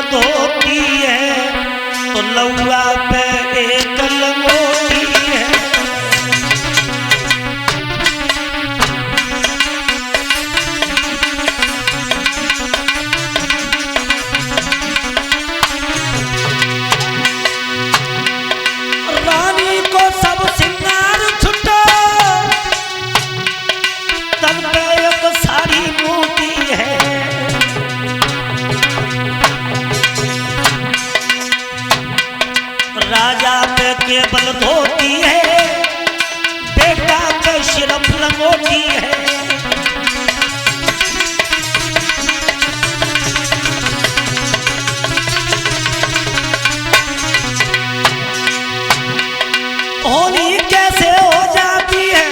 बलद होती है तो लौआ पे एक लंगोटी है। रानी को सब सिंगार छुटा तब पे एक साड़ी मोती है। राजा पे केवल धोती है, बेटा पे सिर्फ लंगोटी है। होनी कैसे हो जाती है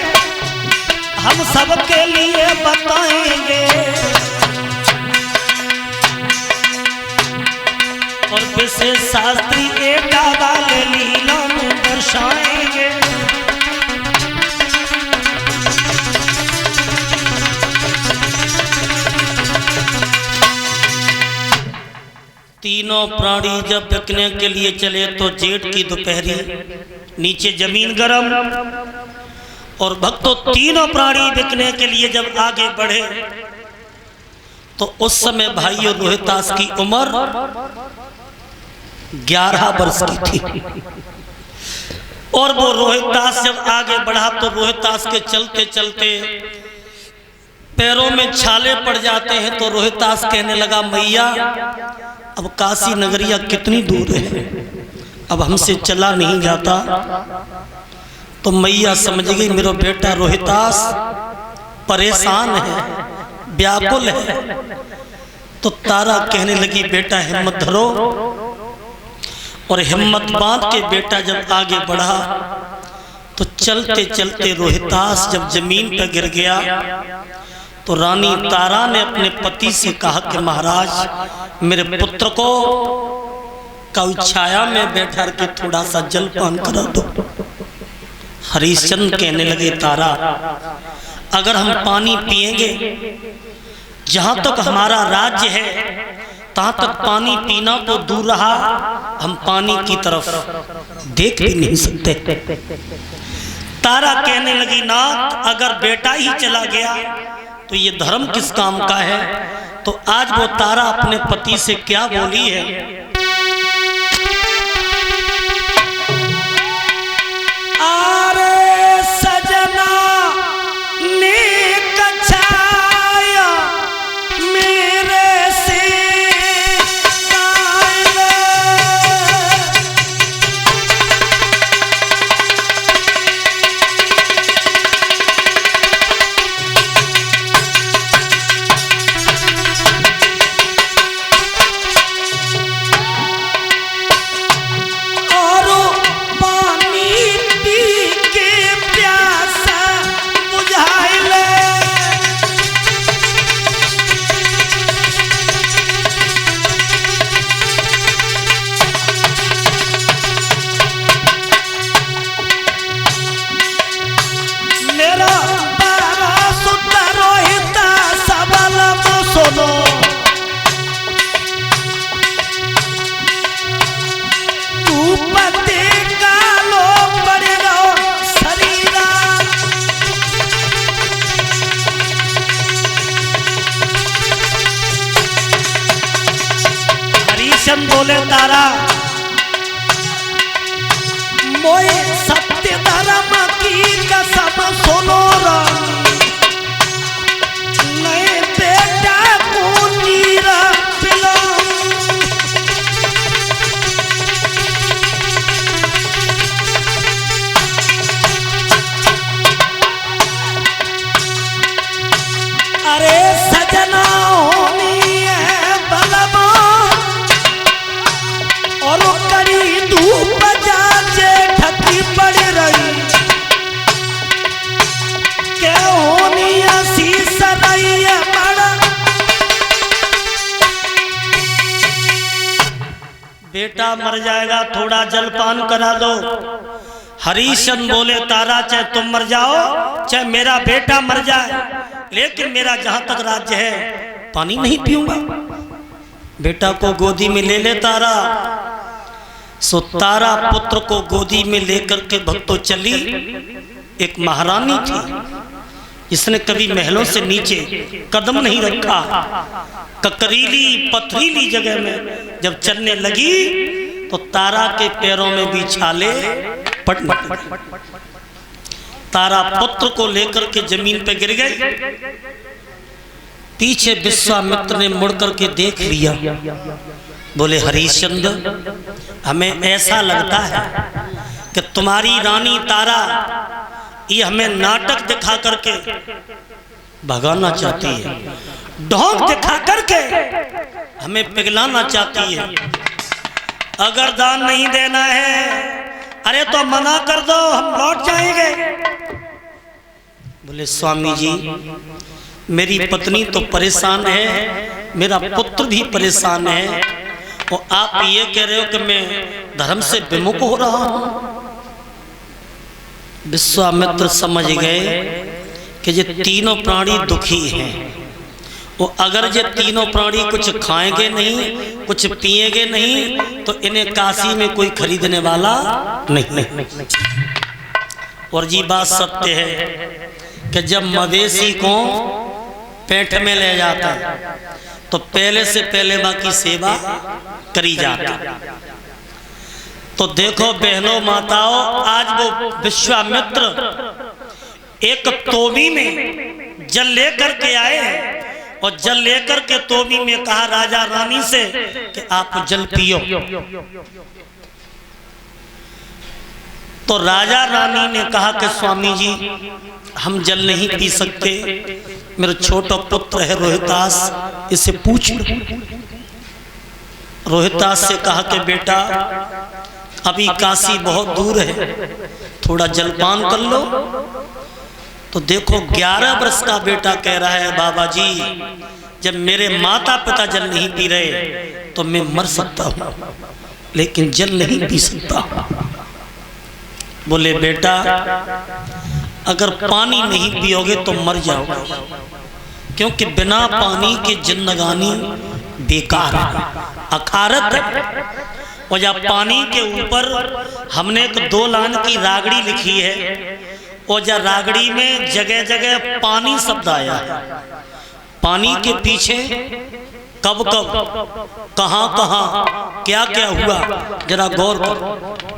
हम सबके लिए बताएंगे, और विशेष शास्त्री एक वाले लीला में दर्शाएंगे। तीनों प्राणी जब बिकने के लिए चले तो जेठ की दोपहरी, नीचे जमीन गरम, और भक्तों तीनों प्राणी बिकने के लिए जब आगे बढ़े तो उस समय भाइयों रोहितास की उम्र 11 वर्ष की थी। और वो रोहितास जब आगे बढ़ा तो रोहितास के चलते चलते पैरों में छाले पड़ जाते हैं। तो रोहितास कहने लगा, मैया अब काशी नगरिया कितनी दूर है, अब हमसे चला नहीं जाता। तो मैया समझ गई मेरा बेटा रोहितास परेशान है, व्याकुल है। तो तारा कहने लगी, बेटा हिम्मत धरो। और हिम्मत बांध के बेटा जब आगे बढ़ा तो चलते चलते रोहितास जब जमीन पर गिर गया तो रानी तारा ने अपने पति से कहा कि महाराज मेरे पुत्र को कौ छाया में बैठा के थोड़ा सा जलपान करा दो। हरिश्चंद्र कहने लगे, तारा अगर हम पानी पिएंगे, जहां तक हमारा राज्य है तहां तक पानी पीना तो दूर रहा, हम पानी की तरफ देख भी नहीं सकते। तारा कहने लगी, नाथ अगर बेटा ही चला गया तो ये धर्म किस काम का है। तो आज वो तारा अपने पति से क्या बोली है, आरे सजना ने कछाया मेरे से बोले, तारा मोई सत्य धर्म की कसम सुनो रानी, नए बेटा को नीरा पिलाओ। अरे सजना होनी है बलवा और कड़ी धूप जाचे ठकी पड़ रही, क्या होनी ऐसी सराई बड़ा। बेटा मर जाएगा, थोड़ा जलपान करा दो। हरिश्चंद्र बोले, तारा चाहे तुम मर जाओ चाहे मेरा बेटा मर जाए, लेकिन मेरा जहां तक राज्य है पानी नहीं पीऊंगा। बेटा को गोदी में ले ले तारा। सो तारा पुत्र को गोदी में लेकर के भक्तों चली। एक महारानी थी जिसने कभी महलों से नीचे कदम नहीं रखा। ककरीली पथरीली जगह में जब चलने लगी तो तारा के पैरों में भी छाले पड़ने लगे। तारा पुत्र को लेकर के जमीन पे गिर गई। पीछे विश्वामित्र ने मुड़ करके देख लिया। बोले हरिश्चंद्र, हमें ऐसा लगता है कि तुम्हारी रानी तारा ये हमें नाटक दिखा करके भगाना चाहती है, ढोंग दिखा करके हमें पिघलाना चाहती है। अगर दान नहीं देना है, अरे तो मना कर दो, हम लौट जाएंगे। बोले स्वामी जी, मेरी पत्नी तो परेशान है, मेरा पुत्र भी परेशान है, और आप ये कह रहे हो कि मैं धर्म से विमुख हो रहा हूं। विश्वामित्र समझ गए कि ये तीनों प्राणी दुखी हैं। वो अगर ये तीनों प्राणी कुछ खाएंगे नहीं, कुछ पिएंगे नहीं, तो इन्हें काशी में कोई खरीदने वाला नहीं। और जी बात सत्य है कि जब मवेशी को पेट में ले जाता तो पहले से पहले मां की सेवा करी जाती। तो देखो बहनों माताओं, आज वो विश्वामित्र एक तोबी में जल लेकर के आए हैं, और जल लेकर के तोबी में कहा राजा रानी से कि आप जल पियो। तो राजा रानी ने कहा कि स्वामी जी, हम जल नहीं पी सकते, मेरा छोटा पुत्र है रोहितास, इसे पूछ लो। रोहितास से कहा कि बेटा, अभी काशी बहुत दूर है, थोड़ा जलपान कर लो। तो देखो 11 वर्ष का बेटा कह रहा है बाबा जी, जब मेरे माता पिता जल नहीं पी रहे तो मैं मर सकता हूँ, लेकिन जल नहीं पी सकता। बोले बेटा, अगर पानी नहीं पियोगे तो मर जाओगे, क्योंकि बिना पानी के जिंदगानी बेकार है, अखारत है। और जब पानी के ऊपर हमने एक 2 लाइन की रागड़ी लिखी है, और जब रागड़ी में जगह जगह पानी शब्द आया है। पानी के पीछे कब कब, कहां कहां, क्या क्या हुआ, जरा गौर करो।